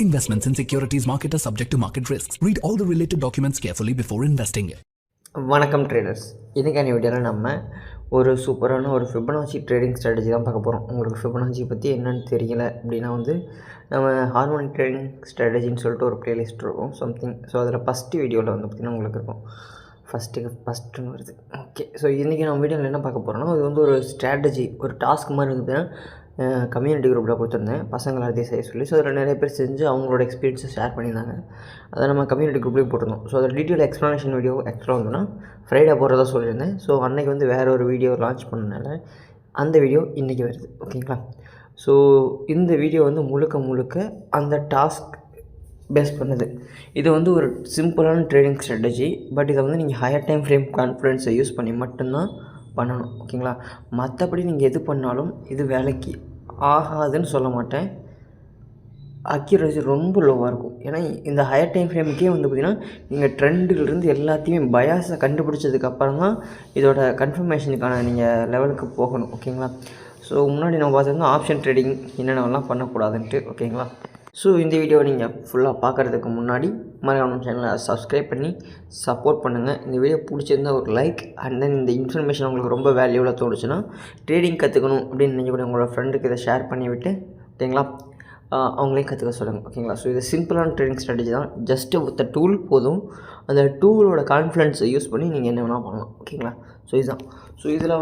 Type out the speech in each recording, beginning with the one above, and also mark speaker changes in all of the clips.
Speaker 1: Investments in securities market are subject to market risks. Read all the related documents carefully before investing.
Speaker 2: வணக்கம் traders. இன்றைக்கான வீடியோவில் நம்ம ஒரு சூப்பரான ஒரு ஃபிபனாச்சி ட்ரேடிங் ஸ்ட்ராட்டஜி தான் பார்க்க போகிறோம். உங்களுக்கு ஃபிபனாச்சி பற்றி என்னென்னு தெரியல அப்படின்னா நம்ம ஹார்மோனிக் ட்ரேடிங் ஸ்ட்ராட்டஜின்னு சொல்லிட்டு ஒரு ப்ளேலிஸ்ட் இருக்கும் சம்திங். ஸோ அதில் ஃபஸ்ட்டு வீடியோவில் பார்த்திங்கன்னா உங்களுக்கு இருக்கும் ஃபஸ்ட்டுன்னு வருது. ஓகே, ஸோ இன்றைக்கி நம்ம வீடியோவில் என்ன பார்க்க போகிறோம்னா அது ஒரு ஸ்ட்ராட்டஜி, ஒரு டாஸ்க் மாதிரி பார்த்திங்கன்னா கம்யூனிட்டி குரூப்பில் கொடுத்துருந்தேன் பசங்க எல்லாத்தையும் செய்ய சொல்லி. ஸோ அதில் நிறைய பேர் செஞ்சு அவங்களோட எக்ஸ்பீரியன்ஸை ஷேர் பண்ணியிருந்தாங்க. அதை நம்ம கம்யூனிட்டி குரூப்லேயும் போட்டிருந்தோம். ஸோ அதில் டீட்டெயில் எக்ஸ்ப்ளனேஷன் வீடியோ ஆக்சுவலாக ஃப்ரைடே போகிறதா சொல்லியிருந்தேன். ஸோ அன்றைக்கி வேறு ஒரு வீடியோ லான்ச் பண்ணனால அந்த வீடியோ இன்றைக்கி வருது. ஓகேங்களா? ஸோ இந்த வீடியோ முழுக்க அந்த டாஸ்க் பேஸ் பண்ணுது. இது ஒரு சிம்பிளான ட்ரேடிங் ஸ்ட்ராட்டஜி. பட் இதை நீங்கள் ஹையர் டைம் ஃப்ரேம் கான்ஃபிடன்ஸை யூஸ் பண்ணி மட்டும்தான் பண்ணணும். ஓகேங்களா? மற்றபடி நீங்கள் எது பண்ணாலும் இது வேலைக்கு ஆகாதுன்னு சொல்ல மாட்டேன். அக்யூரசி ரொம்ப லோவாக இருக்கும். ஏன்னா இந்த ஹையர் டைம் ஃப்ரேமுக்கே பார்த்திங்கன்னா நீங்கள் ட்ரெண்டுலேருந்து எல்லாத்தையுமே பயாஸை கண்டுபிடிச்சதுக்கப்புறம் தான் இதோட கன்ஃபர்மேஷனுக்கான நீங்கள் லெவலுக்கு போகணும். ஓகேங்களா? ஸோ முன்னாடி நம்ம பார்த்துருந்தோம் ஆப்ஷன் ட்ரேடிங் என்னென்னலாம் பண்ணக்கூடாதுன்ட்டு. ஓகேங்களா? ஸோ இந்த வீடியோவை நீங்கள் ஃபுல்லாக பார்க்குறதுக்கு முன்னாடி மறக்காம சேனலை சப்ஸ்கிரைப் பண்ணி சப்போர்ட் பண்ணுங்கள். இந்த வீடியோ பிடிச்சிருந்தால் ஒரு லைக் அண்ட் தென் இந்த இன்ஃபர்மேஷன் உங்களுக்கு ரொம்ப வேல்யூவில் தோணுச்சுன்னா ட்ரேடிங் கற்றுக்கணும் அப்படின்னு நினைக்கக்கூடிய உங்களோட ஃப்ரெண்டுக்கு இதை ஷேர் பண்ணி விட்டு ஓகேங்களா அவங்களையும் கற்றுக்க சொல்லுங்கள். ஓகேங்களா? ஸோ இது சிம்பிளான ட்ரேடிங் ஸ்ட்ராட்டஜி தான். ஜஸ்ட்டு வித் டூல் போதும். அந்த டூலோட கான்ஃபிடன்ஸை யூஸ் பண்ணி நீங்கள் என்ன வேணால் பண்ணலாம். ஓகேங்களா? ஸோ இதுதான். ஸோ இதில்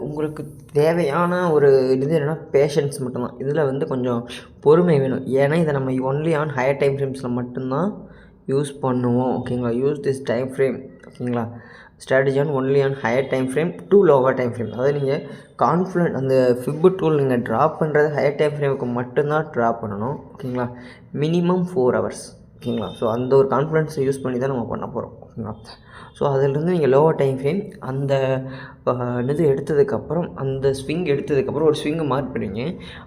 Speaker 2: உங்களுக்கு தேவையான ஒரு இது என்னென்னா பேஷன்ஸ் மட்டும்தான். இதில் கொஞ்சம் பொறுமை வேணும். ஏன்னா இதை நம்ம ஒன்லி ஆன் ஹையர் டைம் ஃப்ரேம்ஸில் மட்டும்தான் யூஸ் பண்ணுவோம். ஓகேங்களா? Use this time frame. ஓகேங்களா? Strategy on only on higher time frame to lower time frame. அதாவது நீங்கள் கான்ஃபிடன்ட் அந்த ஃபிப்பு டூல் நீங்கள் ட்ராப் பண்ணுறது ஹையர் டைம் ஃப்ரேமுக்கு மட்டும்தான் ட்ராப் பண்ணணும். ஓகேங்களா? Minimum 4 hours. ஓகேங்களா? ஸோ அந்த ஒரு கான்ஃபிடன்ஸை யூஸ் பண்ணி தான் நம்ம பண்ண போகிறோம். ஓகேங்களா? ஸோ அதிலிருந்து நீங்கள் லோவர் டைம் ஃப்ரேம் அந்த இது எடுத்ததுக்கப்புறம் அந்த ஸ்விங் எடுத்ததுக்கப்புறம் ஒரு ஸ்விங்கை மார்க் பண்ணுவீங்க.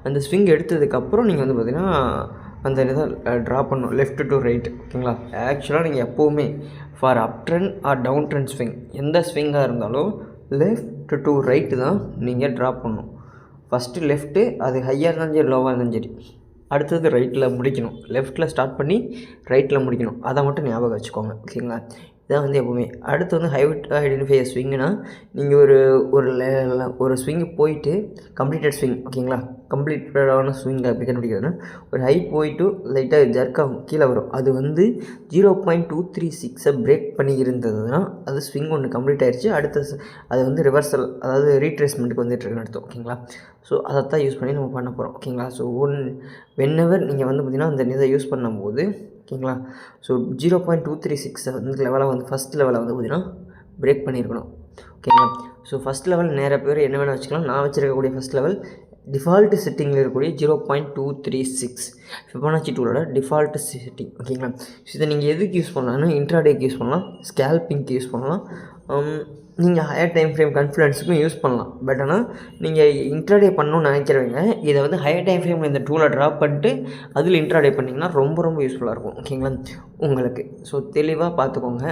Speaker 2: அந்த ஸ்விங் எடுத்ததுக்கப்புறம் நீங்கள் பார்த்திங்கன்னா அந்த இதை ட்ரா பண்ணணும் லெஃப்ட் டு ரைட். ஓகேங்களா? ஆக்சுவலாக நீங்கள் எப்போவுமே for up trend or down trend swing எந்த ஸ்விங்காக இருந்தாலும் லெஃப்ட் டு ரைட்டு தான் நீங்கள் ட்ரா பண்ணணும். ஃபஸ்ட்டு லெஃப்ட்டு, அது ஹையாக இருந்தாலும் சரி லோவாக இருந்தாலும் சரி. அடுத்தது ரைட்டில் முடிக்கணும். லெஃப்ட்டில் ஸ்டார்ட் பண்ணி ரைட்டில் முடிக்கணும். அதை மட்டும் ஞாபகம் வச்சுக்கோங்க. ஓகேங்களா? இதான் எப்போவுமே. அடுத்து ஹைட் ஐடென்டிஃபை ஸ்விங்குனா நீங்கள் ஒரு ஸ்விங்கு போயிட்டு கம்ப்ளீட்டட் ஸ்விங். ஓகேங்களா? கம்ப்ளீட்டடான ஸ்விங் எப்படி கண்டுபிடிக்கிறதுனா ஒரு ஹைட் போயிட்டு லைட்டாக ஜர்க்காக கீழே வரும். அது 0.236 பிரேக் பண்ணி இருந்ததுன்னா அது ஸ்விங் ஒன்று கம்ப்ளீட் ஆகிடுச்சு. அடுத்த அது ரிவர்சல், அதாவது ரீட்ரேஸ்மெண்ட்டுக்கு வந்துட்டுருக்குன்னு அர்த்தம். ஓகேங்களா? ஸோ அதைத்தான் யூஸ் பண்ணி நம்ம பண்ண போகிறோம். ஓகேங்களா? ஸோ வென்எவர் நீங்கள் பார்த்திங்கன்னா அந்த இதை யூஸ் பண்ணும்போது ஓகேங்களா? ஸோ 0.236 லெவலாக ஃபஸ்ட் லெவலை பார்த்திங்கன்னா பிரேக் பண்ணியிருக்கணும். ஓகேங்களா? ஸோ ஃபஸ்ட் லெவல் நிறைய பேர் என்ன வேணால் வச்சுக்கலாம். நான் வச்சுருக்கக்கூடிய ஃபஸ்ட் லெவல் டிஃபால்ட்டு செட்டிங்கில் இருக்கக்கூடிய 0.236 ஃபிபனாச்சி டூலோட டிஃபால்ட்டு செட்டிங். ஓகேங்களா? ஸோ இதை நீங்கள் எதுக்கு யூஸ் பண்ணலாம்னா இன்ட்ராடேக்கு யூஸ் பண்ணலாம், ஸ்கேல்பிங்க்கு யூஸ் பண்ணலாம், நீங்கள் ஹையர் டைம் ஃப்ரேம் கான்ஃபிடன்ஸுக்கும் யூஸ் பண்ணலாம். பட் ஆனால் நீங்கள் இன்ட்ராடே பண்ணணும்னு நினைக்கிறவங்க இதை ஹையர் டைம் ஃப்ரேமில் இந்த டூலை ட்ராப் பண்ணிட்டு அதில் இன்ட்ராடே பண்ணிங்கன்னா ரொம்ப யூஸ்ஃபுல்லாக இருக்கும். ஓகேங்களா? உங்களுக்கு ஸோ தெளிவாக பார்த்துக்கோங்க.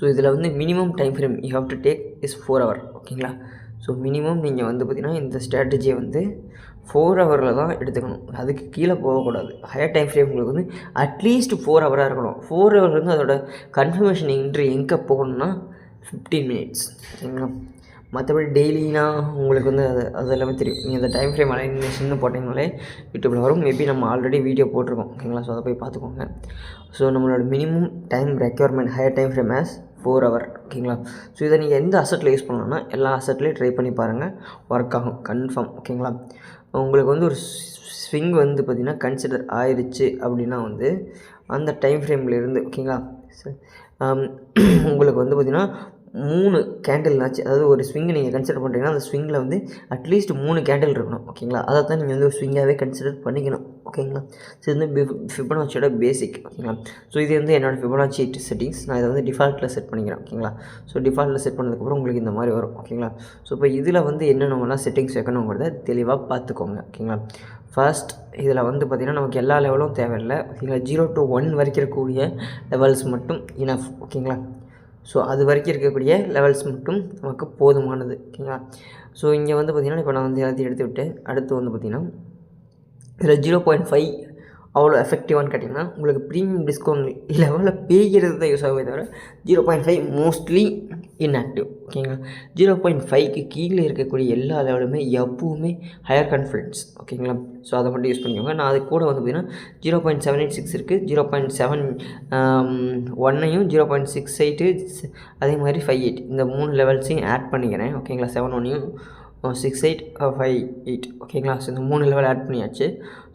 Speaker 2: ஸோ இதில் minimum time frame you have to take is 4 hour. ஓகேங்களா? ஸோ மினிமம் நீங்கள் பார்த்திங்கன்னா இந்த ஸ்ட்ராட்டஜியை 4 hourல தான் எடுத்துக்கணும். அதுக்கு கீழே போகக்கூடாது. ஹையர் டைம் ஃப்ரேம் உங்களுக்கு அட்லீஸ்ட் 4 hour இருக்கணும். 4 hour அதோட கன்ஃபர்மேஷன் எங்கே போகணும்னா 15 minutes. சரிங்களா? மற்றபடி டெய்லினா உங்களுக்கு அது எல்லாமே தெரியும். நீங்கள் அந்த டைம் ஃப்ரேம் அலைனேஷன் போட்டிங்கனாலே யூடியூப்பில் வரும். மேபி நம்ம ஆல்ரெடி வீடியோ போட்டிருக்கோம். ஓகேங்களா? ஸோ அதை போய் பார்த்துக்கோங்க. ஸோ நம்மளோட minimum time requirement higher time frame as 4 hour. ஓகேங்களா? ஸோ இதை நீங்கள் எந்த அசட்டில் யூஸ் பண்ணலாம்னா எல்லா அசட்லேயும் ட்ரை பண்ணி பாருங்கள், ஒர்க் ஆகும் கன்ஃபார்ம். ஓகேங்களா? உங்களுக்கு ஒரு ஸ்விங் பார்த்திங்கன்னா கன்சிடர் ஆயிடுச்சு அப்படின்னா அந்த டைம் ஃப்ரேமில் இருந்து ஓகேங்களா உங்களுக்கு பார்த்திங்கன்னா 3 கேண்டில்னாச்சு, அதாவது ஒரு ஸ்விங்கை நீங்கள் கன்சிடர் பண்ணுறீங்கன்னா அந்த ஸ்விங்கில் அட்லீஸ்ட் 3 கேண்டில் இருக்கணும். ஓகேங்களா? அதை தான் நீங்கள் ஒரு ஸ்விங்காகவே கன்சிடர் பண்ணிக்கணும். ஓகேங்களா? ஸோ இது ஃபிபனாச்சியோட பேசிக். ஓகேங்களா? ஸோ இது என்னோடய ஃபிபனாச்சி செட்டிங்ஸ். நான் இதை டிஃபால்ட்டில் செட் பண்ணிக்கிறேன். ஓகேங்களா? ஸோ டிஃபால்ட்டில் செட் பண்ணதுக்கப்புறம் உங்களுக்கு இந்த மாதிரி வரும். ஓகேங்களா? ஸோ இப்போ இதில் என்னென்னலாம் செட்டிங்ஸ் வைக்கணுங்கிறத தெளிவாக பார்த்துக்கோங்க. ஓகேங்களா? ஃபர்ஸ்ட் இதில் பார்த்திங்கன்னா நமக்கு எல்லா லெவலும் தேவையில்லை. ஓகேங்களா? 0 to 1 வரைக்கும் இருக்கக்கூடிய லெவல்ஸ் மட்டும் இனஃப். ஓகேங்களா? ஸோ அது வரைக்கும் இருக்கக்கூடிய லெவல்ஸ் மட்டும் நமக்கு போதுமானது. ஓகேங்களா? ஸோ இங்கே பார்த்திங்கன்னா இப்போ நான் எல்லாத்தையும் எடுத்து விட்டு அடுத்து பார்த்திங்கன்னா இதில் 0.5 அவ்வளோ எஃபெக்டிவானு கேட்டிங்கன்னா உங்களுக்கு ப்ரீமியம் டிஸ்கவுண்ட் லெவலில் பேய்கிறது தான் யூஸ் ஆகுமே தவிர 0.5 மோஸ்ட்லி இன்ஆக்டிவ். ஓகேங்களா, 0.5க்கு கீழே இருக்கக்கூடிய எல்லா லெவலுமே எப்பவுமே ஹையர் கான்ஃபிடன்ஸ். ஓகேங்களா, ஸோ அதை மட்டும் யூஸ் பண்ணிக்கோங்க. நான் அது கூட வந்து பார்த்திங்கன்னா 0.786 இருக்குது, 0.71 0.68 அதே மாதிரி 58 இந்த 3 லெவல்ஸையும் ஆட் பண்ணிக்கிறேன். ஓகேங்களா, 7 68 58 ஓகேங்களா. ஸோ இந்த 3 லெவல் ஆட் பண்ணியாச்சு.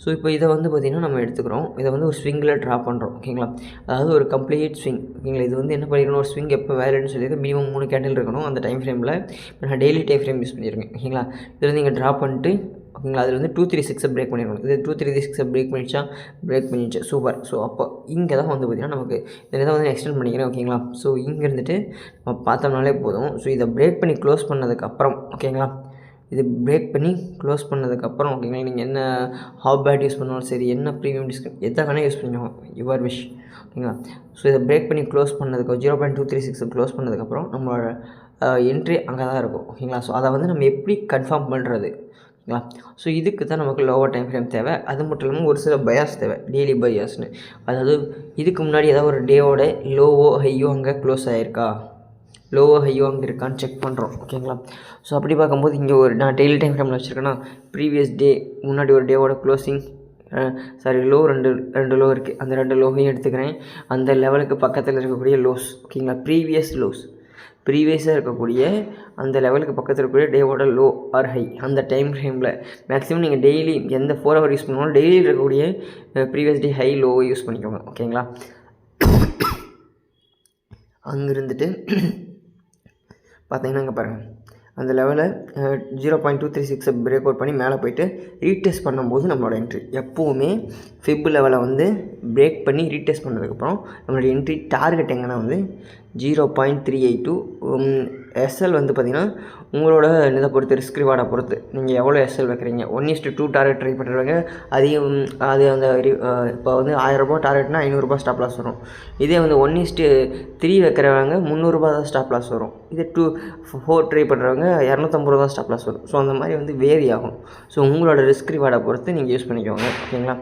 Speaker 2: ஸோ இப்போ இதை வந்து பார்த்திங்கன்னா நம்ம எடுத்துக்கிறோம். இதை வந்து ஒரு ஸ்விங்கில் ட்ரா பண்ணுறோம். ஓகேங்களா, அதாவது ஒரு கம்ப்ளீட் ஸ்விங். ஓகேங்களா, இது வந்து என்ன பண்ணிக்கணும், ஒரு ஸ்விங் எப்போ வேலைன்னு சொல்லிட்டு மினிமம் 3 கேண்டில் இருக்கணும் அந்த டைம் ஃப்ரேமில். இப்போ நான் டெய்லி டைம் ஃப்ரேம் யூஸ் பண்ணியிருக்கேன். ஓகேங்களா, இதில் நீங்கள் ட்ரா பண்ணிட்டு ஓகேங்களா, அதில் வந்து 236 பிரேக் பண்ணிடணும். இது 236 பிரேக் பண்ணிடுச்சு சூப்பர். ஸோ அப்போ இங்கே தான் வந்து பார்த்திங்கன்னா நமக்கு இதை தான் வந்து எக்ஸ்டெண்ட் பண்ணிக்கிறேன். ஓகேங்களா, ஸோ இங்கே இருந்துட்டு நம்ம பார்த்தோம்னாலே போதும். ஸோ இதை பிரேக் பண்ணி க்ளோஸ் பண்ணதுக்கப்புறம் ஓகேங்களா, இது பிரேக் பண்ணி க்ளோஸ் பண்ணதுக்கப்புறம் ஓகேங்களா, நீங்கள் என்ன ஹாப் பேட் யூஸ் பண்ணாலும் சரி, என்ன ப்ரீமியம் டிஸ்கவுண்ட் எதை வேணால் யூஸ் பண்ணிக்கோங்க, யுவர் விஷ். ஓகேங்களா, ஸோ இதை பிரேக் பண்ணி க்ளோஸ் பண்ணதுக்கு 0.236 க்ளோஸ் பண்ணதுக்கப்புறம் நம்மளோட என்ட்ரி அங்கே தான் இருக்கும். ஓகேங்களா, ஸோ அதை வந்து நம்ம எப்படி கன்ஃபார்ம் பண்ணுறது. ஓகேங்களா, ஸோ இதுக்கு தான் நமக்கு லோவர் டைம் ஃப்ரேம் தேவை. அது மட்டும் இல்லாமல் ஒரு சில பயாஸ் தேவை, டெய்லி பயாஸ்னு. அதாவது இதுக்கு முன்னாடி ஏதாவது ஒரு டேவோட லோவோ ஹையோ அங்கே க்ளோஸ் ஆகிருக்கா, லோவோ ஹையோ அங்கே இருக்கான்னு செக் பண்ணுறோம். ஓகேங்களா, ஸோ அப்படி பார்க்கும்போது இங்கே ஒரு நான் டெய்லி டைம் ஃப்ரேமில் வச்சுருக்கேன்னா ப்ரீவியஸ் டே முன்னாடி ஒரு டேவோட க்ளோசிங் லோ ரெண்டு லோ இருக்குது. அந்த 2 லோவையும் எடுத்துக்கிறேன். அந்த லெவலுக்கு பக்கத்தில் இருக்கக்கூடிய லோஸ். ஓகேங்களா, ப்ரீவியஸாக இருக்கக்கூடிய அந்த லெவலுக்கு பக்கத்தில் இருக்கக்கூடிய டேவோட லோ ஆர் ஹை அந்த டைம் ஃப்ரேமில் மேக்ஸிமம் நீங்கள் டெய்லி எந்த 4 ஹவர் யூஸ் பண்ணுவோம் டெய்லி இருக்கக்கூடிய ப்ரீவியஸ் டே ஹை லோவை யூஸ் பண்ணிக்கோங்க. ஓகேங்களா, அங்கே இருந்துட்டு பார்த்தீங்கன்னா இங்கே பாருங்கள் அந்த லெவலை 0.236 பிரேக் அவுட் பண்ணி மேலே போய்ட்டு ரீடெஸ்ட் பண்ணும்போது நம்மளோட என்ட்ரி எப்போவுமே ஃபிப் லெவலை வந்து பிரேக் பண்ணி ரீடெஸ்ட் பண்ணதுக்கப்புறம் நம்மளோட என்ட்ரி டார்கெட் எங்கன்னா வந்து 0.382. எஸ்எல் வந்து பார்த்திங்கன்னா உங்களோட இதை பொறுத்து, ரிஸ்க் ரிவார்டை பொறுத்து நீங்கள் எவ்வளோ எஸ்எல் வைக்கிறீங்க. 1:2 டார்கெட் ட்ரை பண்ணுறவங்க அதிகம் அது அந்த இப்போ வந்து 1000 ரூபா டார்கெட்னா 500 ஸ்டாப் லாஸ் வரும். இதே வந்து 1:3 வைக்கிறவங்க 300 தான் ஸ்டாப் லாஸ் வரும். இதே 2-4 ட்ரை பண்ணுறவங்க 250 தான் ஸ்டாப் லாஸ் வரும். ஸோ அந்த மாதிரி வந்து வேரி ஆகும். ஸோ உங்களோட ரிஸ்க் ரிவார்டை பொறுத்து நீங்கள் யூஸ் பண்ணிக்கோங்க. ஓகேங்களா,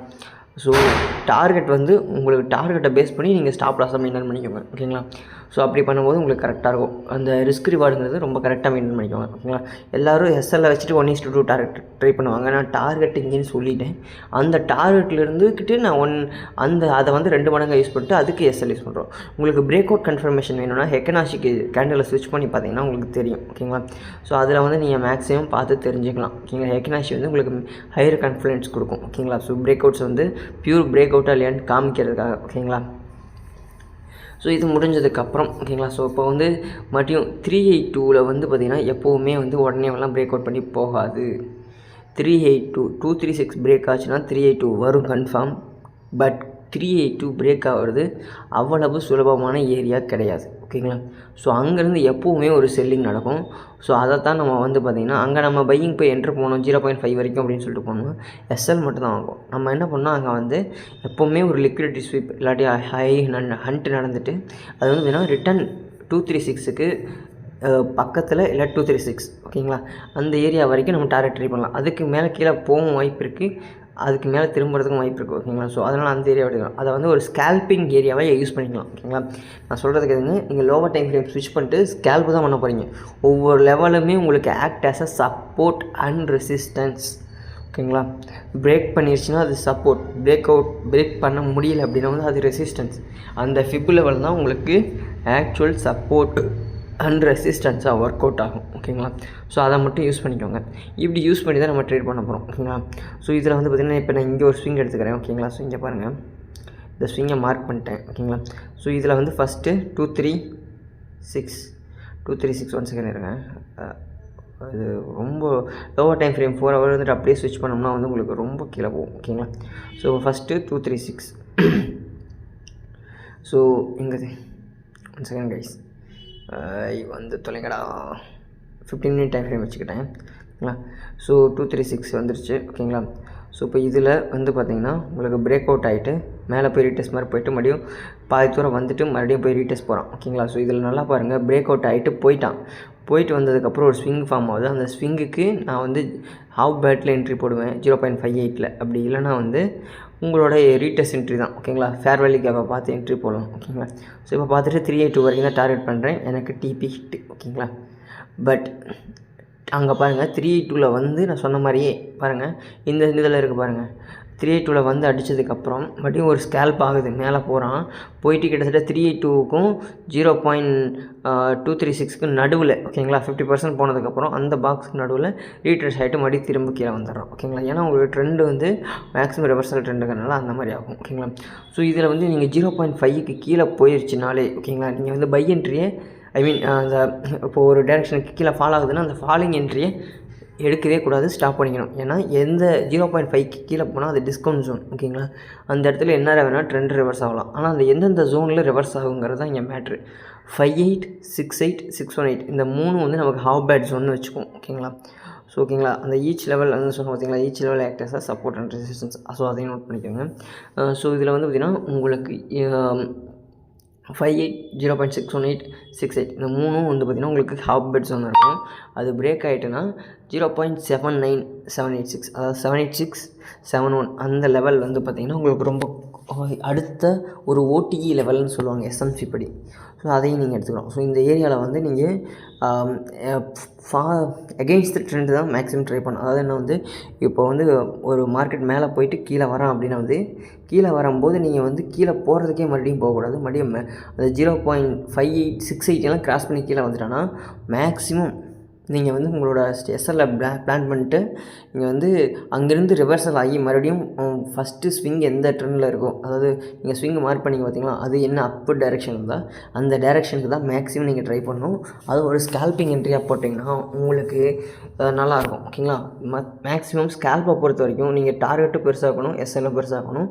Speaker 2: ஸோ டார்கெட் வந்து உங்களுக்கு டார்கெட்டை பேஸ் பண்ணி நீங்கள் ஸ்டாப் லாஸை மெயின்டைன் பண்ணிக்கோங்க. ஓகேங்களா, ஸோ அப்படி பண்ணும்போது உங்களுக்கு கரெக்டாக இருக்கும். அந்த ரிஸ்க் ரிவார்டுங்கிறது ரொம்ப கரெக்டாக மெயின்டைன் பண்ணிக்கோங்க. ஓகேங்களா, எல்லோரும் எஸ்எல்லை வச்சுட்டு 1:2 டார்கெட் ட்ரை பண்ணுவாங்க. நான் டார்கெட் இங்கேன்னு சொல்லிட்டேன். அந்த டார்கெட்லேருந்துக்கிட்டு நான் அதை வந்து 2 மடங்காக யூஸ் பண்ணிட்டு அதுக்கு எஸ்எல் யூஸ் பண்ணுறோம். உங்களுக்கு பிரேக் அவுட் கன்ஃபர்மேஷன் வேணும்னா ஹெக்கனாஷிக்கு கேண்டில் ஸ்விட்ச் பண்ணி பார்த்தீங்கன்னா உங்களுக்கு தெரியும். ஓகேங்களா, ஸோ அதில் வந்து நீங்கள் மேக்ஸிமம் பார்த்து தெரிஞ்சுக்கலாம். ஓகேங்களா, ஹெக்கனாஷி வந்து உங்களுக்கு ஹையர் கான்ஃபிடன்ஸ் கொடுக்கும். ஓகேங்களா, ஸோ பிரேக் அவுட்ஸ் வந்து பியூர் பிரேக் அவுட்டாக இல்லையான்னு காமிக்கிறதுக்காக. ஓகேங்களா, ஸோ இது முடிஞ்சதுக்கப்புறம் ஓகேங்களா, ஸோ இப்போ வந்து மறுபடியும் 382 வந்து பார்த்திங்கன்னா எப்போவுமே வந்து உடனேலாம் பிரேக் அவுட் பண்ணி போகாது. 236 பிரேக் ஆச்சுன்னா 382 வரும் கன்ஃபார்ம். பட் 382 பிரேக் ஆகிறது அவ்வளவு சுலபமான ஏரியா கிடையாது. ஓகேங்களா, ஸோ அங்கேருந்து எப்போவுமே ஒரு செல்லிங் நடக்கும். ஸோ அதை தான் நம்ம வந்து பார்த்திங்கன்னா அங்கே நம்ம பையிங் போய் என்ட்ரு போனோம் 0.5 வரைக்கும் அப்படின்னு சொல்லிட்டு போனோம். எஸ்எல் மட்டும் தான் வாங்குவோம். நம்ம என்ன பண்ணோம், அங்கே வந்து எப்போவுமே ஒரு லிக்விடிட்டி ஸ்வீப் இல்லாட்டி ஹை ஹண்ட் நடந்துட்டு அது வந்து வேணால் ரிட்டன் 236க்கு பக்கத்தில் இல்லை 236 ஓகேங்களா அந்த ஏரியா வரைக்கும் நம்ம டார்கெட் ட்ரை பண்ணலாம். அதுக்கு மேலே கீழே போகவும் வாய்ப்பு இருக்குது, அதுக்கு மேலே திரும்புறதுக்கும் வாய்ப்பு இருக்குது. ஓகேங்களா, ஸோ அதனால் அந்த ஏரியா எடுக்கலாம். அதை வந்து ஒரு ஸ்கேல்பிங் ஏரியாவை யூஸ் பண்ணிக்கலாம். ஓகேங்களா, நான் சொல்கிறதுக்கு எதுங்க, நீங்கள் லோவர் டைம் ஃப்ரேம் ஸ்விட்ச் பண்ணிட்டு ஸ்கேல்ப்பு தான் பண்ண போகிறீங்க. ஒவ்வொரு லெவலுமே உங்களுக்கு act as a support and resistance. ஓகேங்களா, பிரேக் பண்ணிடுச்சுன்னா அது சப்போர்ட், பிரேக் பண்ண முடியல அப்படின்னா வந்து அது ரெசிஸ்டன்ஸ். அந்த ஃபிப் லெவல் தான் உங்களுக்கு ஆக்சுவல் சப்போர்ட் அண்ட் ரெசிஸ்டன்ஸாக ஒர்க் அவுட் ஆகும். ஓகேங்களா, ஸோ அதை மட்டும் யூஸ் பண்ணிக்கோங்க. இப்படி யூஸ் பண்ணி தான் நம்ம ட்ரேட் பண்ண போகிறோம். ஓகேங்களா, ஸோ இதில் வந்து பார்த்திங்கன்னா இப்போ நான் இங்கே ஒரு ஸ்விங் எடுத்துக்கிறேன். ஓகேங்களா, ஸோ இங்கே பாருங்கள், இந்த ஸ்விங்கை மார்க் பண்ணிட்டேன். ஓகேங்களா, ஸோ இதில் வந்து ஃபஸ்ட்டு 236 1 செகண்ட் இருங்க. அது ரொம்ப லோவர் டைம் ஃப்ரேம் 4 ஹவர் வந்துட்டு அப்படியே ஸ்விட்ச் பண்ணோம்னா வந்து உங்களுக்கு ரொம்ப கீழே போகும். ஓகேங்களா, ஸோ ஃபஸ்ட்டு 236 ஸோ இங்கே 1 செகண்ட் கைஸ் வந்து தொலைங்கடா 15 மினிட் டைம் ஃப்ரேம் வச்சுக்கிட்டேன். ஓகேங்களா, ஸோ 236 வந்துருச்சு. ஓகேங்களா, ஸோ இப்போ இதில் வந்து பார்த்திங்கன்னா உங்களுக்கு பிரேக் அவுட் ஆகிட்டு மேலே போய் ரீடெஸ்ட் மாதிரி போய்ட்டு மறுபடியும் பாதி தூரம் வந்துட்டு மறுபடியும் போய் ரீடெஸ்ட் போகிறான். ஓகேங்களா, ஸோ இதில் நல்லா பாருங்கள், பிரேக் அவுட் ஆகிட்டு போயிட்டு வந்ததுக்கப்புறம் ஒரு ஸ்விங் ஃபார்ம் ஆகுது. அந்த ஸ்விங்குக்கு நான் வந்து ஹாஃப் பேட்டில் என்ட்ரி போடுவேன் 0.58. அப்படி இல்லைனா வந்து உங்களோட ரீடெஸ்ட் என்ட்ரி தான் ஓகேங்களா. ஃபேர் வேல்யூ கேப்பை பார்த்து என்ட்ரி போடலாம் ஓகேங்களா. ஸோ இப்போ பார்த்துட்டு 382 வரைக்கும் தான் டார்கெட் பண்ணுறேன், எனக்கு டிபி ஹிட் ஓகேங்களா. பட் அங்கே பாருங்கள் 382 வந்து நான் சொன்ன மாதிரியே பாருங்கள், இந்த இதில் இருக்குது பாருங்கள், 382 வந்து அடித்ததுக்கப்புறம் மறுபடியும் ஒரு ஸ்கேல்ப் ஆகுது, மேலே போகிறான், போயிட்டு கிட்டத்தட்ட 382க்கும் 0.236க்கு நடுவில் ஓகேங்களா. 50% போனதுக்கப்புறம் அந்த பாக்ஸுக்கு நடுவில் ரீட்ரேஸ் ஆகிட்டு மறுபடியும் திரும்ப கீழே வந்துடுறோம் ஓகேங்களா. ஏன்னா உங்களுக்கு ட்ரெண்டு வந்து மேக்ஸிமம் ரிவர்சல் ட்ரெண்டுங்கிறனால அந்த மாதிரி ஆகும் ஓகேங்களா. ஸோ இதில் வந்து நீங்கள் 0.5க்கு கீழே போயிடுச்சுனாலே ஓகேங்களா, நீங்கள் வந்து பை என்ட்ரியே அந்த இப்போது ஒரு டைரெக்ஷனுக்கு கீழே ஃபால் ஆகுதுன்னா அந்த ஃபாலிங் என்ட்ரியை எடுக்கவே கூடாது, ஸ்டாப் பண்ணிக்கணும். ஏன்னா எந்த 0.5க்கு கீழே போனால் அது டிஸ்கவுண்ட் ஜோன் ஓகேங்களா. அந்த இடத்துல என்ன வேணால் ட்ரெண்ட் ரிவர்ஸ் ஆகலாம், ஆனால் அந்த எந்தெந்த ஜோனில் ரிவர்ஸ் ஆகுங்கிறது தான் இங்கே மேட்ரு. 58, 68, 618 இந்த 3 வந்து நமக்கு ஹாவ் பேட் ஜோன்னு வச்சுக்கோம் ஓகேங்களா. ஸோ ஓகேங்களா, அந்த ஈச் லெவல் வந்து சொன்ன பார்த்தீங்களா, ஈச் லெவல் ஆக்டர்ஸாக சப்போர்ட் அண்ட் ரெசிஸ்டன்ஸ். ஸோ அதையும் நோட் பண்ணிக்கோங்க. ஸோ இதில் வந்து பார்த்திங்கன்னா உங்களுக்கு 58, 0.618, 68 இந்த 3 வந்து பார்த்திங்கன்னா உங்களுக்கு ஹாஃப் பெட் ஜோன் இருக்கும். அது பிரேக் ஆகிட்டுன்னா 0.79786 அதாவது 78671 அந்த லெவல் வந்து பார்த்திங்கன்னா உங்களுக்கு ரொம்ப அடுத்த ஒரு ஓடிஇ லெவல்னு சொல்லுவாங்க எஸ்எம்சி படி. ஸோ அதையும் நீங்கள் எடுத்துக்கலாம். ஸோ இந்த ஏரியாவில் வந்து நீங்கள் அகெயின்ஸ்ட் ட்ரெண்ட் தான் மேக்ஸிமம் ட்ரை பண்ணணும். அதாவது என்ன வந்து இப்போ வந்து ஒரு மார்க்கெட் மேலே போயிட்டு கீழே வரான் அப்படின்னா வந்து கீழே வரும்போது நீங்கள் வந்து கீழே போகிறதுக்கே மறுபடியும் போகக்கூடாது. மறுபடியும் அந்த 0.5868 கிராஸ் பண்ணி கீழே வந்துட்டான்னா மேக்ஸிமம் நீங்கள் வந்து உங்களோட எஸ்எல்லை பிளான் பண்ணிட்டு நீங்கள் வந்து அங்கேருந்து ரிவர்சல் ஆகி மறுபடியும் ஃபஸ்ட்டு ஸ்விங் எந்த ட்ரெண்டில் இருக்கும், அதாவது நீங்கள் ஸ்விங் மார்க் பண்ணிங்க பார்த்தீங்களா, அது என்ன அப்பு டைரெக்ஷன் இருந்தால் அந்த டைரெக்ஷனுக்கு தான் மேக்ஸிமம் நீங்கள் ட்ரை பண்ணணும். அது ஒரு ஸ்கேல்பிங் என்ட்ரியாக போட்டிங்கன்னா உங்களுக்கு நல்லாயிருக்கும் ஓகேங்களா. மேக்ஸிமம் ஸ்கேல்ப்பை பொறுத்த வரைக்கும் நீங்கள் டார்கெட்டும் பெருசாகணும், எஸ்எல்லும் பெருசாகணும்.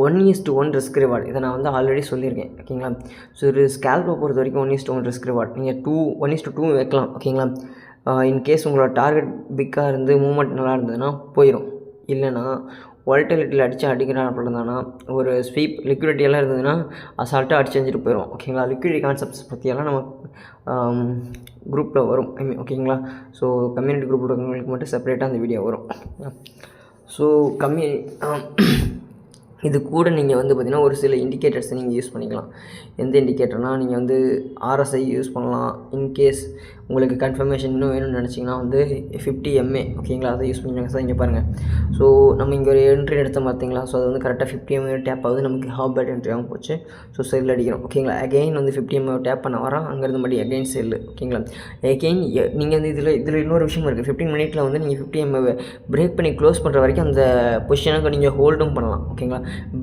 Speaker 2: 1:1 ரிஸ்க் ரிவார்டு இதை நான் வந்து ஆல்ரெடி சொல்லியிருக்கேன் ஓகேங்களா. ஸோ ஒரு ஸ்கேல்ப்பை பொறுத்த வரைக்கும் 1:1 ரிஸ்க் ரிவார்டு நீங்கள் 1:2 வைக்கலாம் ஓகேங்களா. இன்கேஸ் உங்களோட டார்கெட் பிக்காக இருந்து மூவ்மெண்ட் நல்லா இருந்ததுன்னா போயிடும். இல்லைனா வாலட்டிலிட்டியில் அடிக்கிறான் அப்படி இருந்தானா ஒரு ஸ்வீப் லிக்விடிட்டியெல்லாம் இருந்ததுன்னா அசால்ட்டாக அடிச்சு செஞ்சுட்டு போயிடும் ஓகேங்களா. லிக்விடிட்டி கான்செப்ட்ஸ் பற்றியெல்லாம் நம்ம குரூப்பில் வரும் ஓகேங்களா. ஸோ கம்யூனிட்டி குரூப்பில் இருக்கிறவங்களுக்கு மட்டும் செப்பரேட்டாக அந்த வீடியோ வரும். ஸோ இது கூட நீங்கள் வந்து பார்த்திங்கன்னா ஒரு சில இண்டிகேட்டர்ஸை நீங்கள் யூஸ் பண்ணிக்கலாம். எந்த இண்டிகேட்டர்னால் நீங்கள் வந்து ஆர்எஸ்ஐ யூஸ் பண்ணலாம். இன்கேஸ் உங்களுக்கு கன்ஃபர்மேஷன் இன்னும் வேணும்னு நினச்சிங்கன்னா வந்து 50 MA ஓகேங்களா, அதை யூஸ் பண்ணிக்கலாம். சார் இங்கே பாருங்கள். ஸோ நம்ம இங்கே ஒரு என்ட்ரி எடுத்தோம் பார்த்தீங்களா, ஸோ அது வந்து கரெக்டாக 50 MA டேப் ஆகுது, நமக்கு ஹாஃப் பேட் என்ட்ரி ஆகும் போச்சு. ஸோ செல் அடிக்கிறோம் ஓகேங்களா. அகெயின் வந்து 50 MA டேப் பண்ண வரோம், அங்கேருந்து மறுபடியும் அகெயின் செல்லு ஓகேங்களா. அகெயின் நீங்கள் வந்து இதில் இன்னொரு விஷயம் இருக்குது. 15 மினிட்ல வந்து நீங்கள் 50 MA பிரேக் பண்ணி க்ளோஸ் பண்ணுற வரைக்கும் அந்த பொசிஷனுக்கு நீங்கள் ஹோல்டும் பண்ணலாம் ஓகேங்களா.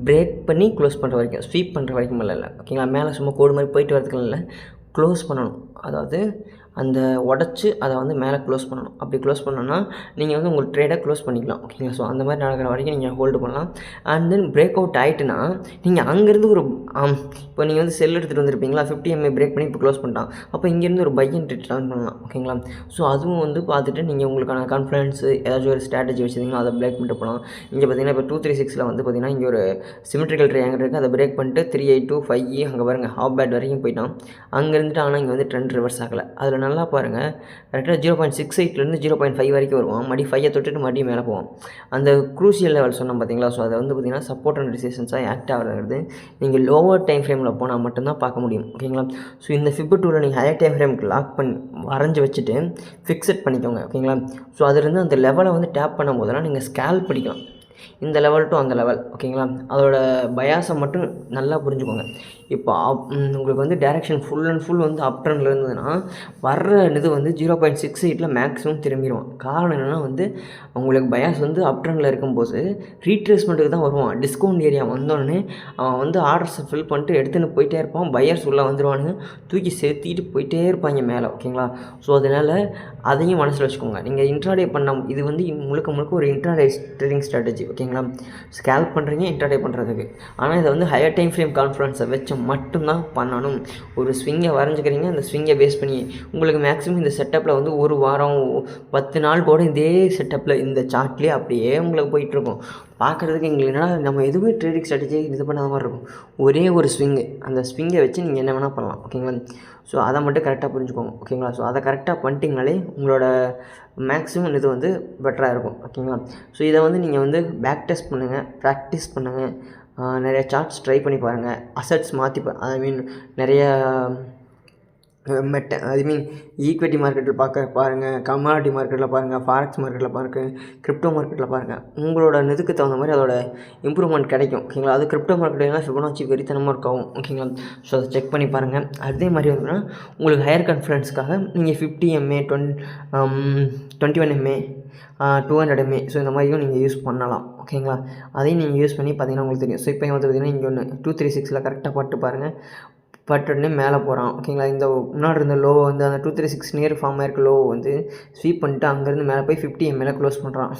Speaker 2: பிரேக் பண்ணி க்ளோஸ் பண்ணுற வரைக்கும், ஸ்வீப் பண்ணுற வரைக்கும் இல்லை ஓகேங்களா. மேலே சும்மா கோடு மாதிரி போயிட்டு வரதுக்கு இல்லை, க்ளோஸ் பண்ணணும். அதாவது அந்த உடச்சி அதை வந்து மேலே க்ளோஸ் பண்ணணும். அப்படி க்ளோஸ் பண்ணோன்னா நீங்கள் வந்து உங்கள் ட்ரேடை க்ளோஸ் பண்ணிக்கலாம் ஓகேங்களா. ஸோ அந்த மாதிரி நடக்கிற வரைக்கும் நீங்கள் ஹோல்டு பண்ணலாம். அண்ட் தென் பிரேக் அவுட் ஆகிட்டுனா நீங்கள் அங்கேருந்து ஒரு இப்போ நீங்கள் வந்து செல் எடுத்துகிட்டு வந்திருப்பீங்களா, 50 MA பிரேக் பண்ணி இப்போ க்ளோஸ் பண்ணிட்டான், அப்போ இங்கேருந்து ஒரு பை அண்ட் ரிட்டர்ன் பண்ணலாம் ஓகேங்களா. ஸோ அதுவும் வந்து பார்த்துட்டு நீங்கள் உங்களுக்கான கான்ஃபிடன்ஸு ஏதாச்சும் ஒரு ஸ்ட்ராட்டஜி வச்சுருந்தீங்கன்னா அதை பிரேக் பண்ணிட்டு போகலாம். இங்கே பார்த்தீங்கன்னா இப்போ 236 வந்து பார்த்திங்கன்னா இங்கே ஒரு சிமெட்ரிக்கல் ட்ரையாங்கிள் இருக்குது, அதை பிரேக் பண்ணிட்டு 382, 5 அங்கே பாருங்கள் ஹாஃப் பேட் வரைக்கும் போயிட்டான். அங்கே இருந்துட்டு ஆனால் இங்கே வந்து ட்ரெண்ட் ரிவர்ஸ் ஆகலை. அதில் நல்லா பாருங்கள், கரெக்டாக 0.68லேருந்து 0.5 வரைக்கும் வருவோம், மறுபடியும் 5 தொட்டுட்டு மறுபடியும் மேலே போவோம். அந்த க்ரூசியல் லெவல் சொன்னோம் பார்த்தீங்களா. ஸோ அதை வந்து பார்த்திங்கன்னா சப்போர்ட் அண்ட் ரெசிஸ்டன்ஸாக ஆக்ட் ஆகிறது நீங்கள் லோவர் டைம் ஃப்ரேமில் போனால் மட்டும்தான் பார்க்க முடியும் ஓகேங்களா. ஸோ இந்த ஃபிப் டூவில் நீங்கள் ஹையர் டைம் ஃப்ரேமுக்கு லாக் பண்ணி வரைஞ்சி வச்சுட்டு ஃபிக்ஸட் பண்ணிக்கோங்க ஓகேங்களா. ஸோ அதிலிருந்து அந்த லெவலை வந்து டேப் பண்ணும் போதெல்லாம் நீங்கள் ஸ்கேல் படிக்கலாம், இந்த லெவல் டு அந்த லெவல் ஓகேங்களா. அதோட பயாஸை மட்டும் நல்லா புரிஞ்சுக்கோங்க. இப்போ உங்களுக்கு வந்து டைரெக்ஷன் ஃபுல் அண்ட் ஃபுல் வந்து அப் ட்ரெண்டில் இருந்ததுன்னா வர்ற இது வந்து 0.68 மேக்ஸிமம் திரும்பிடுவான். காரணம் என்னென்னா வந்து உங்களுக்கு பயாஸ் வந்து அப் ட்ரெண்டில் இருக்கும்போது ரீட்ரேஸ்மெண்ட்டுக்கு தான் வருவான். டிஸ்கவுண்ட் ஏரியா வந்தோடனே அவன் வந்து ஆர்டர்ஸை ஃபில் பண்ணிட்டு எடுத்துன்னு போயிட்டே இருப்பான். பையர்ஸ் உள்ளே வந்துடுவானுங்க, தூக்கி சேர்த்திட்டு போயிட்டே இருப்பாங்க மேலே ஓகேங்களா. ஸோ அதனால் அதையும் மனசில் வச்சுக்கோங்க. நீங்கள் இன்ட்ராடே பண்ண இது வந்து முழுக்க ஒரு இன்ட்ராடே ட்ரேடிங் ஸ்ட்ராட்டஜி ஓகேங்களா. ஸ்கேல்ப் பண்ணுறீங்க இன்ட்ராடே பண்ணுறதுக்கு, ஆனால் இதை வந்து ஹையர் டைம் ஃப்ரேம் கான்ஃபரன்ஸை வச்சு மட்டும்தான் பண்ணணும். ஒரு ஸ்விங்கை வரைஞ்சிக்கிறீங்க, அந்த ஸ்விங்கை பேஸ் பண்ணி உங்களுக்கு மேக்ஸிமம் இந்த செட்டப்பில் வந்து ஒரு வாரம் 10 நாள் கூட இதே செட்டப்பில் இந்த சார்ட்லேயே அப்படியே உங்களுக்கு போயிட்டுருக்கும். பார்க்குறதுக்கு எங்களுக்கு என்னன்னா நம்ம எதுவுமே ட்ரேடிங் ஸ்ட்ராட்டஜி இது பண்ணாத மாதிரி இருக்கும். ஒரே ஒரு ஸ்விங்கு, அந்த ஸ்விங்கை வச்சு நீங்கள் என்ன வேணால் பண்ணலாம். ஓகேங்களா. ஸோ அதை மட்டும் கரெக்டாக புரிஞ்சுக்கோங்க. ஓகேங்களா. ஸோ அதை கரெக்டாக பண்ணிட்டீங்கனாலே உங்களோட மேக்ஸிமம் இது வந்து பெட்டராக இருக்கும். ஓகேங்களா. ஸோ இதை வந்து நீங்கள் வந்து பேக் டெஸ்ட் பண்ணுங்கள், ப்ராக்டிஸ் பண்ணுங்கள், நிறைய சார்ட்ஸ் ட்ரை பண்ணி பாருங்கள், அசட்ஸ் மாற்றி நிறைய ஈக்விட்டி மார்க்கெட்டில் பாருங்கள், கமாடிட்டி மார்க்கெட்டில் பாருங்கள், ஃபாரெக்ஸ் மார்க்கெட்டில் பாருங்கள், கிரிப்டோ மார்க்கெட்டில் பாருங்கள். உங்களோட இதுக்கு தகுந்த மாதிரி அதோட இம்ப்ரூவ்மெண்ட் கிடைக்கும். ஓகேங்களா. அது கிரிப்டோ மார்க்கெட்டில் ஃபிபோனாச்சி வெறித்தனமாக இருக்கும். ஓகேங்களா. ஸோ அதை செக் பண்ணி பாருங்கள். அதே மாதிரி வந்துன்னா உங்களுக்கு ஹையர் கான்ஃபிடன்ஸ்க்காக நீங்கள் 50 MA 21 MA 200 MA ஸோ இந்த மாதிரியும் நீங்கள் யூஸ் பண்ணலாம். ஓகேங்களா. அதையும் நீங்கள் யூஸ் பண்ணி பார்த்தீங்கன்னா உங்களுக்கு தெரியும். ஸோ இப்போ வந்து பார்த்தீங்கன்னா இங்கே ஒன்று 236 கரெக்டாக பட்டு பாருங்கள், பட்டுடனே மேலே போகிறான். ஓகேங்களா. இந்த முன்னாடி இருந்த லோ வந்து அந்த 236 நியர் ஃபார்ம் ஆயிருக்க லோ வந்து ஸ்வீப் பண்ணிட்டு அங்கேருந்து மேலே போய் 50 MA க்ளோஸ் பண்ணுறான்.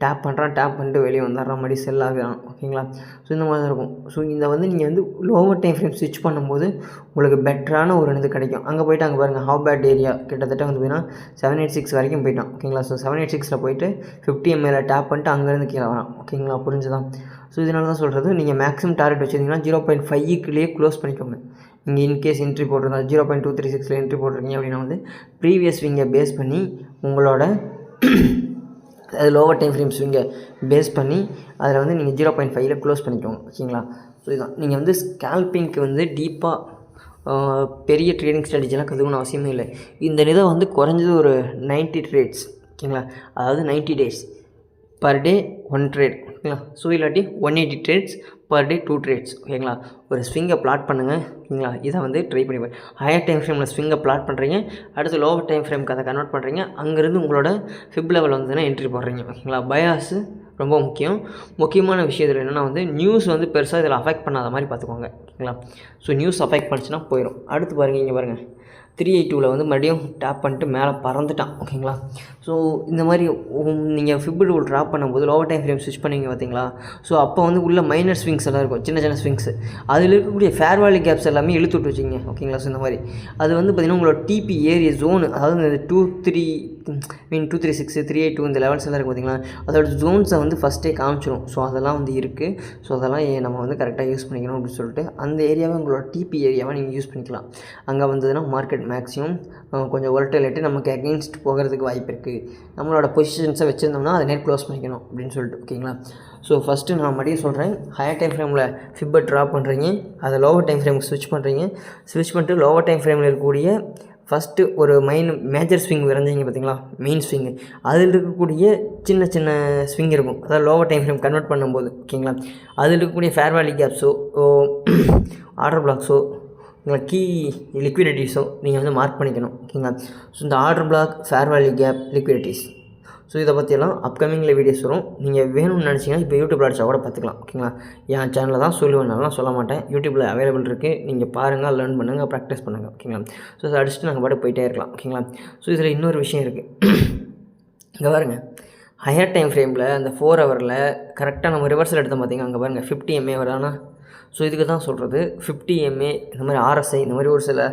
Speaker 2: டேப் பண்ணிட்டு வெளியே வந்துடுற மாதிரி செல் ஆகுறான். ஓகேங்களா. ஸோ இந்த மாதிரி தான் இருக்கும். ஸோ இந்த வந்து நீங்கள் வந்து லோவர் டைம் ஃப்ரேம் ஸ்விட்ச் பண்ணும்போது உங்களுக்கு பெட்டரான ஒரு இது கிடைக்கும். அங்கே போய்ட்டு அங்கே பாருங்கள் ஹவ் பேட் ஏரியா கிட்டத்தட்ட வந்து பார்த்தீங்கன்னா 786 வரைக்கும் போயிட்டான். ஓகேங்களா. ஸோ 786 போயிட்டு 50 MA டேப் பண்ணிட்டு அங்கேருந்து கீழே வரான். ஓகேங்களா. புரிஞ்சுதான். ஸோ இதனால தான் சொல்கிறது நீங்கள் மேக்ஸிமம் டார்கெட் வச்சுருந்தீங்கன்னா 0.5க்குள்ளேயே க்ளோஸ் பண்ணிக்கோங்க. நீங்கள் இன்கேஸ் என்ட்ரி போட்டிருந்தா 0.236 என்ட்ரி போட்டிருக்கீங்க அப்படின்னா வந்து ப்ரீவியஸ் ஸ்விங்கை பேஸ் பண்ணி உங்களோட அது லோவர் டைம் ஃப்ரேம் ஸ்விங்கை பேஸ் பண்ணி அதில் வந்து நீங்கள் 0.5ல் க்ளோஸ் பண்ணிக்கோங்க. ஓகேங்களா. ஸோ இதுதான் நீங்கள் வந்து ஸ்கேல்பிங்க்கு வந்து டீப்பாக பெரிய ட்ரேடிங் ஸ்ட்ராட்டஜிலாம் கற்றுக்கணும் அவசியமே இல்லை. இந்த இதை வந்து குறைஞ்சது ஒரு 90 ட்ரேட்ஸ். ஓகேங்களா. அதாவது 90 days பர் டே 1 ட்ரேட். ஓகேங்களா. ஸோ இல்லாட்டி 180 ட்ரேட்ஸ் பர் டே 2 ட்ரேட்ஸ். ஓகேங்களா. ஒரு ஸ்விங்கை பிளாட் பண்ணுங்கள். ஓகேங்களா. இதை வந்து ட்ரை பண்ணி பாருங்கள். ஹையர் டைம் ஃப்ரேமில் ஸ்விங்கை பிளாட் பண்ணுறீங்க, அடுத்து லோவர் டைம் ஃப்ரேமுக்கு அதை கன்வெர்ட் பண்ணுறீங்க, அங்கேருந்து உங்களோட ஃபிப் லெவல் வந்துன்னா என்ட்ரி போடுறீங்க. ஓகேங்களா. பயாஸு ரொம்ப முக்கியமான விஷயத்தில் என்னென்னா வந்து நியூஸ் வந்து பெருசாக இதில் அஃபெக்ட் பண்ணாத மாதிரி பார்த்துக்கோங்க. ஓகேங்களா. ஸோ நியூஸ் அஃபெக்ட் பண்ணிச்சுன்னா போயிடும். அடுத்து பாருங்கள், இங்கே பாருங்கள் 382 வந்து மறுபடியும் டேப் பண்ணிட்டு மேலே பறந்துட்டான். ஓகேங்களா. ஸோ இந்த மாதிரி நீங்கள் ஃபிப் ரூல் ட்ராப் பண்ணும்போது லோவர் டைம் ஃப்ரேம் ஸ்விட்ச் பண்ணிங்க பார்த்தீங்களா. ஸோ அப்போ வந்து உள்ள மைனர் ஸ்விங்ஸ் எல்லாம் இருக்கும், சின்ன ஸ்விங்ஸ். அதில் இருக்கக்கூடிய ஃபேர் வேல்யூ கேப்ஸ் எல்லாமே இழுத்து விட்டு வச்சிங்க. ஓகேங்களா. ஸோ இந்த மாதிரி அது வந்து பார்த்திங்கன்னா உங்களோட டிபி ஏரியா ஜோனு, அதாவது இந்த 236 382 இந்த லெவல்ஸ் எல்லாம் இருக்குது பார்த்தீங்களா, அதோட ஜோன்ஸை வந்து ஃபஸ்ட்டே காமிச்சிடும். ஸோ அதெல்லாம் வந்து இருக்குது. ஸோ அதெல்லாம் நம்ம வந்து கரெக்டாக யூஸ் பண்ணிக்கணும் அப்படின்னு சொல்லிட்டு அந்த ஏரியாவை உங்களோட டிபி ஏரியாவை நீங்கள் யூஸ் பண்ணிக்கலாம். அங்கே வந்ததுன்னா மார்க்கெட் மேக்ஸிமம் கொஞ்சம் ஒலட்டிலிட்டி நமக்கு அகெயின்ஸ்ட் போகிறதுக்கு வாய்ப்பு இருக்குது. நம்மளோட பொசிஷன்ஸை வச்சுருந்தோம்னா அதை நேர் க்ளோஸ் பண்ணிக்கணும் அப்படின்னு சொல்லிட்டு. ஓகேங்களா. ஸோ ஃபஸ்ட்டு நான் மறுபடியும் சொல்கிறேன், ஹையர் டைம் ஃப்ரேமில் ஃபிப்பை ட்ராப் பண்ணுறீங்க, அதை லோவர் டைம் ஃப்ரேமுக்கு ஸ்விட்ச் பண்ணிட்டு லோவர் டைம் ஃப்ரேமில் இருக்கக்கூடிய ஃபஸ்ட்டு ஒரு மேஜர் ஸ்விங் வரைஞ்சிங்க பார்த்தீங்களா, மெயின் ஸ்விங்கு, அதில் இருக்கக்கூடிய சின்ன ஸ்விங் இருக்கும், அதாவது லோவர் டைம் ஃப்ரேம் கன்வெர்ட் பண்ணும்போது. ஓகேங்களா. அதில் இருக்கக்கூடிய ஃபேர் வேல்யூ கேப்ஸோ ஆர்டர் பிளாக்ஸோ கீ லிக்விடிட்டிஸோ நீங்கள் வந்து மார்க் பண்ணிக்கணும். ஓகேங்களா. ஸோ இந்த order block, fair value gap, liquidities, so இதை பற்றியெல்லாம் அப்கமிங்கில் வீடியோஸ் வரும். நீங்கள் வேணும்னு நினச்சிங்கன்னா இப்போ யூடியூப்பில் அடிச்சா கூட பார்த்துக்கலாம். ஓகேங்களா. என் சேனலில் தான் சொல்லுவேன், நல்லா சொல்ல மாட்டேன். யூடியூப்பில் அவைலபிள் இருக்குது, நீங்கள் பாருங்கள், லேர்ன் பண்ணுங்கள், ப்ராக்டிஸ் பண்ணுங்கள். ஓகேங்களா. ஸோ அதை அடிச்சுட்டு நாங்கள் பாட்டு போயிட்டே இருக்கலாம். ஓகேங்களா. ஸோ இதில் இன்னொரு விஷயம் இருக்குது. இங்கே பாருங்கள், ஹையர் டைம் ஃப்ரேமில் அந்த 4 ஹவரில் கரெக்டாக நம்ம ரிவர்ஸில் எடுத்தோம் பார்த்தீங்க, அங்கே பாருங்கள் 50 MA வரானா. ஸோ இதுக்கு தான் சொல்கிறது 50 MA இந்த மாதிரி RSI இந்த மாதிரி ஒரு சில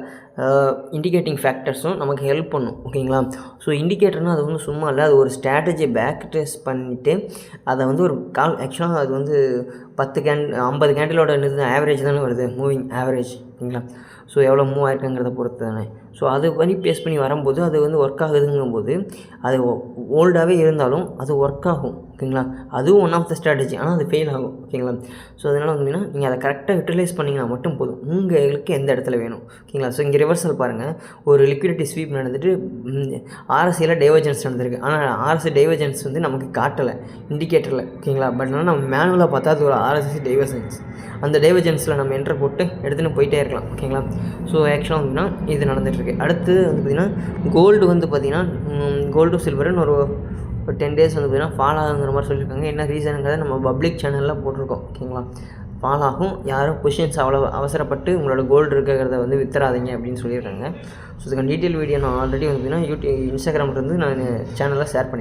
Speaker 2: இண்டிகேட்டிங் ஃபேக்டர்ஸும் நமக்கு ஹெல்ப் பண்ணும். ஓகேங்களா. ஸோ இண்டிகேட்டர்னால் அது வந்து சும்மா இல்லை, அது ஒரு ஸ்ட்ராட்டஜி பேக் டெஸ்ட் பண்ணிவிட்டு அதை வந்து ஒரு ஆக்சுவலாக அது வந்து 50 கேண்டிலோட ஆவரேஜ் தானே வருது, மூவிங் ஆவரேஜ். ஓகேங்களா. ஸோ எவ்வளோ மூவ் ஆயிருக்குங்கிறத பொறுத்து தானே. ஸோ அது பண்ணி பேஸ் பண்ணி வரும்போது அது வந்து ஒர்க் ஆகுதுங்கும்போது அது ஓல்டாகவே இருந்தாலும் அது ஒர்க் ஆகும். ஓகேங்களா. அதுவும் ஒன் ஆஃப் த ஸ்ட்ராட்டஜி, ஆனால் அது ஃபெயில் ஆகும். ஓகேங்களா. ஸோ அதனால் வந்தீங்கன்னா நீங்கள் அதை கரெக்டாக யூட்டிலைஸ் பண்ணிங்கன்னா மட்டும் போதும், உங்களுக்கு எந்த இடத்துல வேணும். ஓகேங்களா. ஸோ இங்கே ரிவர்சல் பாருங்கள், ஒரு லிக்விடிட்டி ஸ்வீப் நடந்துட்டு RSIயில் டைவர்ஜென்ஸ் நடந்திருக்கு, ஆனால் RSI டைவர்ஜென்ஸ் வந்து நமக்கு காட்டலை இண்டிகேட்டரில். ஓகேங்களா. பட் ஆனால் நம்ம மேனுவலாக பார்த்தா அது ஒரு RSI டைவர்ஜென்ஸ், அந்த டைவர்ஜென்ஸில் நம்ம என்ட்ரு போட்டு எடுத்துன்னு போயிட்டே இருக்கலாம். ஓகேங்களா. ஸோ ஆக்சுவலாக வந்துன்னா இது நடந்துகிட்ருக்கு. அடுத்து வந்து பார்த்திங்கன்னா கோல்டு வந்து பார்த்திங்கன்னா கோல்டு சில்வருன்னு ஒரு 10 days வந்து பார்த்திங்கன்னா ஃபால் ஆகுங்கிற மாதிரி சொல்லியிருக்காங்க. என்ன ரீசனுங்கிறத நம்ம பப்ளிக் சேனலில் போட்டிருக்கோம். ஓகேங்களா. ஃபால் ஆகும், யாரும் பொசிஷன்ஸ் அவ்வளோ அவசரப்பட்டு உங்களோட கோல்டு இருக்கிறத வந்து வித்துறாதீங்க அப்படின்னு சொல்லியிருக்காங்க. ஸோ இதுக்கான டீட்டெயில் வீடியோ நான் ஆல்ரெடி வந்து பார்த்திங்கன்னா இன்ஸ்டாகிராம்லேருந்து நான் சேனலில் ஷேர் பண்ணியிருக்கேன்.